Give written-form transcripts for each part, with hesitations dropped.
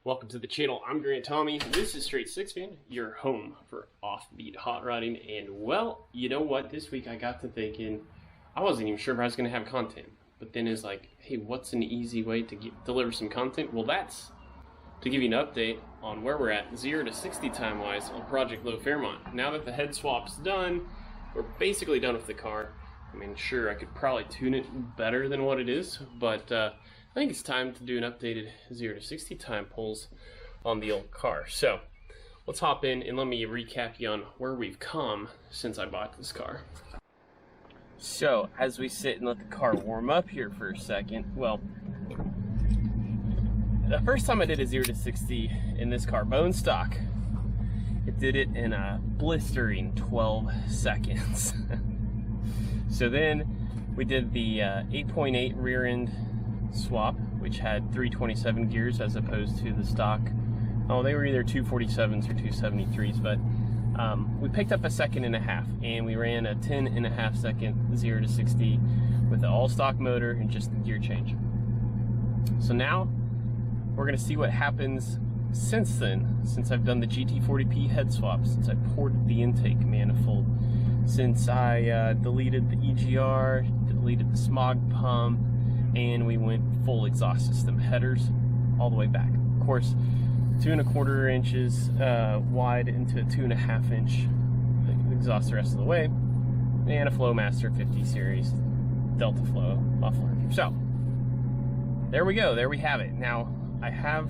Welcome to the channel. I'm Grant Tommy. This is Straight Six Fan, your home for offbeat hot rodding. And well, you know what? This week I got to thinking, I wasn't even sure if I was going to have content. But then it's like, hey, what's an easy way to deliver some content? Well, that's to give you an update on where we're at 0 to 60 time-wise on Project Low Fairmont. Now that the head swap's done, we're basically done with the car. I mean, sure, I could probably tune it better than what it is, but I think it's time to do an updated 0 to 60 time pulls on the old car. So let's hop in and let me recap you on where we've come since I bought this car. So as we sit and let the car warm up here for a second, well, the first time I did a 0 to 60 in this car, bone stock, it did it in a blistering 12 seconds. So then we did the 8.8 rear end swap, which had 327 gears as opposed to the stock. Oh, they were either 247s or 273s, but we picked up a second and a half, and we ran a 10.5 second 0 to 60 with the all stock motor and just the gear change. So now we're gonna see what happens since then, since I've done the GT40P head swap, since I ported the intake manifold, since I deleted the EGR, deleted the smog pump, and we went full exhaust system headers all the way back. Of course, 2¼ inches wide into a 2.5 inch exhaust the rest of the way, and a Flowmaster 50 series Delta Flow muffler. So there we go, there we have it. Now I have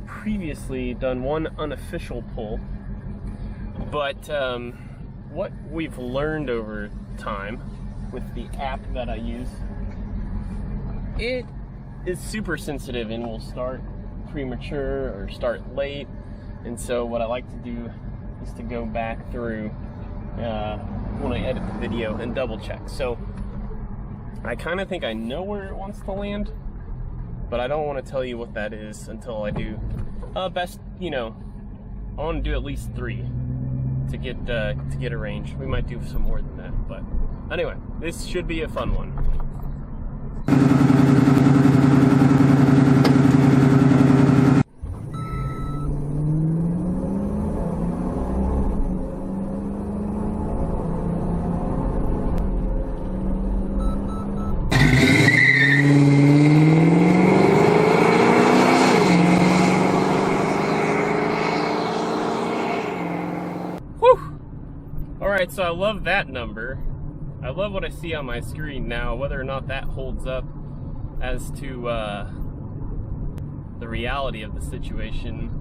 previously done one unofficial pull, but what we've learned over time with the app that I use, it is super sensitive and will start premature or start late. And so what I like to do is to go back through when I edit the video and double check. So I kind of think I know where it wants to land, but I don't want to tell you what that is until I do best, you know, I want to do at least 3 to get a range. We might do some more than that, but anyway, this should be a fun one. Alright, so I love that number. I love what I see on my screen now. Whether or not that holds up as to the reality of the situation,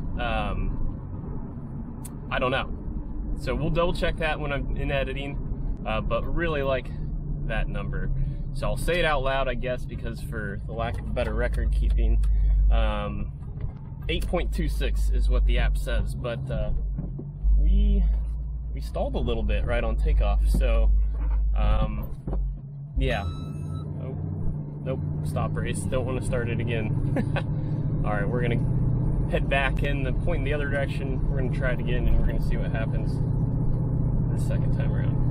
I don't know. So we'll double check that when I'm in editing, but really like that number. So I'll say it out loud, I guess, because for the lack of better record keeping, 8.26 is what the app says, but we stalled a little bit right on takeoff, so yeah. Oh, nope, stop race, don't want to start it again. All right, we're gonna head back in, point in the other direction. We're gonna try it again, and we're gonna see what happens the second time around.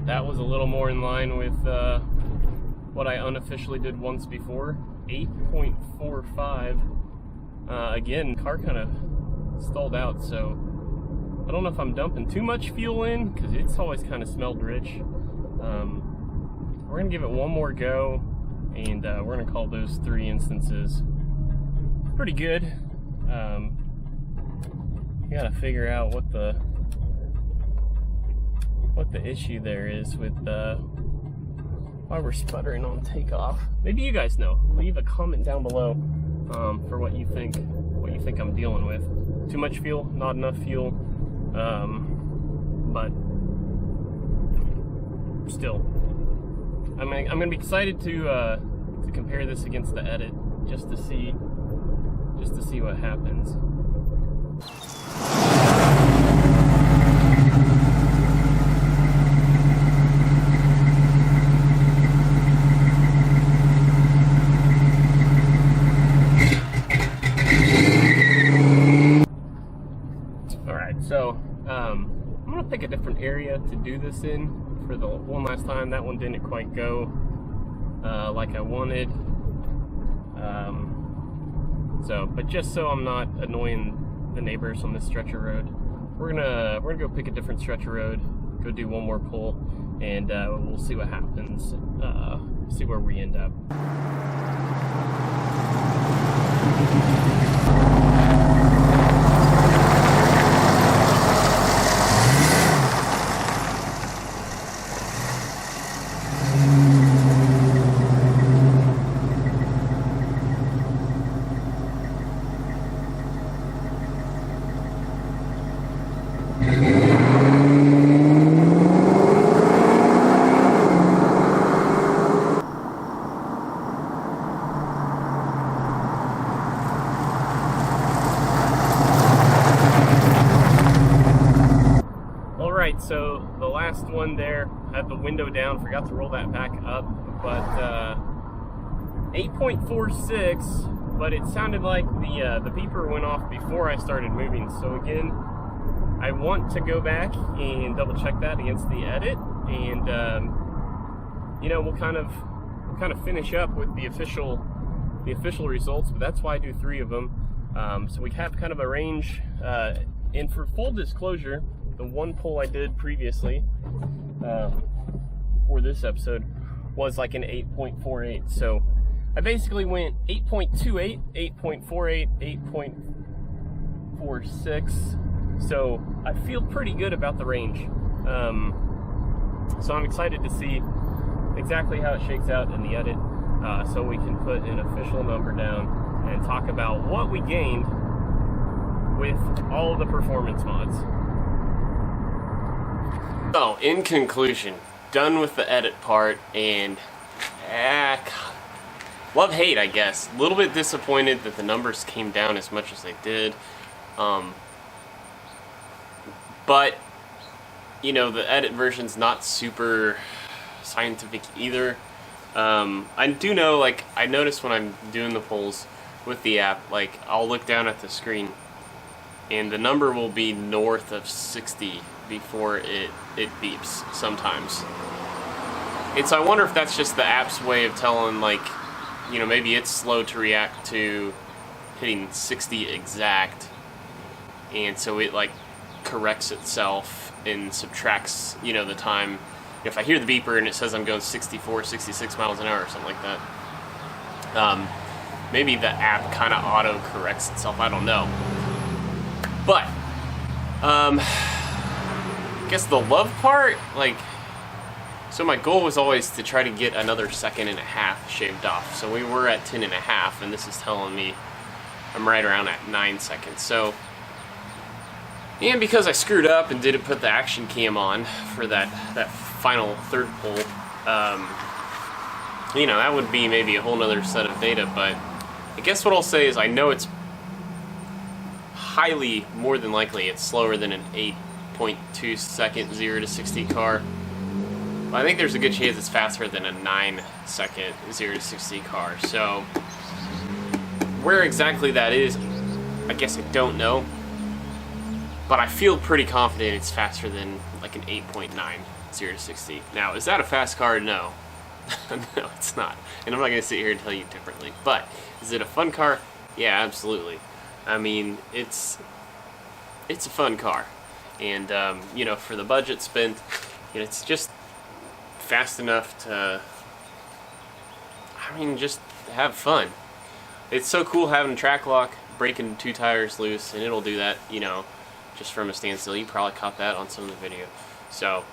That was a little more in line with what I unofficially did once before. 8.45. Again, car kind of stalled out, so I don't know if I'm dumping too much fuel in, because it's always kind of smelled rich. We're going to give it one more go, and we're going to call those 3 instances pretty good. You got to figure out what the issue there is with why we're sputtering on takeoff. Maybe you guys know. Leave a comment down below for what you think I'm dealing with. Too much fuel, not enough fuel, but still, I'm gonna be excited to compare this against the edit just to see what happens. I'm gonna pick a different area to do this in for the one last time. That one didn't quite go like I wanted. But just so I'm not annoying the neighbors on this stretch of road, we're gonna go pick a different stretch of road, go do one more pull, and we'll see what happens. See where we end up. So the last one there had the window down, forgot to roll that back up, but 8.46, but it sounded like the beeper went off before I started moving. So again, I want to go back and double check that against the edit, and you know, we'll kind of finish up with the official results. But that's why I do 3 of them. So we have kind of a range, and for full disclosure, the one pull I did previously for this episode was like an 8.48. So I basically went 8.28, 8.48, 8.46. So I feel pretty good about the range. So I'm excited to see exactly how it shakes out in the edit, so we can put an official number down and talk about what we gained with all the performance mods. So, in conclusion, done with the edit part, and love-hate, I guess. A little bit disappointed that the numbers came down as much as they did. But, you know, the edit version's not super scientific either. I do know, like, I notice when I'm doing the polls with the app, like, I'll look down at the screen, and the number will be north of 60 before it beeps sometimes. And so I wonder if that's just the app's way of telling, like, you know, maybe it's slow to react to hitting 60 exact, and so it like corrects itself and subtracts, you know, the time. If I hear the beeper and it says I'm going 64, 66 miles an hour or something like that, maybe the app kind of auto corrects itself, I don't know. But I guess the love part, like, so my goal was always to try to get another 1.5 seconds shaved off. So we were at 10.5, and this is telling me I'm right around at 9 seconds. So, and because I screwed up and didn't put the action cam on for that final third pull, you know, that would be maybe a whole nother set of data. But I guess what I'll say is I know it's highly, more than likely, it's slower than an 8.2 second 0 to 60 car. But I think there's a good chance it's faster than a 9 second 0 to 60 car. So where exactly that is, I guess I don't know. But I feel pretty confident it's faster than like an 8.9 0 to 60. Now, is that a fast car? No. No, it's not. And I'm not going to sit here and tell you differently. But is it a fun car? Yeah, absolutely. I mean, it's a fun car. And, you know, for the budget spent, you know, it's just fast enough to, I mean, just have fun. It's so cool having track lock, breaking 2 tires loose, and it'll do that, you know, just from a standstill. You probably caught that on some of the video. So,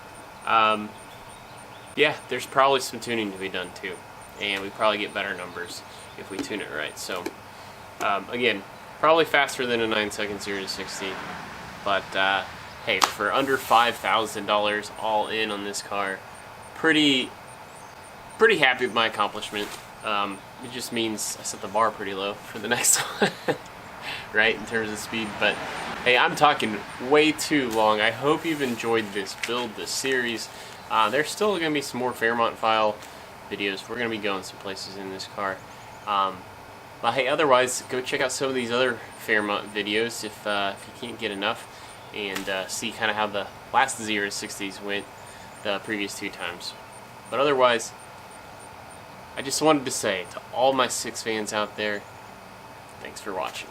yeah, there's probably some tuning to be done too, and we probably get better numbers if we tune it right. So, again, probably faster than a 9 second 0 to 60, but hey, for under $5,000 all in on this car, pretty happy with my accomplishment. It just means I set the bar pretty low for the next one, right, in terms of speed. But hey, I'm talking way too long. I hope you've enjoyed this build, this series. There's still going to be some more Fairmont file videos. We're going to be going some places in this car. But hey, otherwise, go check out some of these other Fairmont videos if you can't get enough. and see kind of how the last 0 to 60s went the previous 2 times. But otherwise, I just wanted to say to all my 6 fans out there, thanks for watching.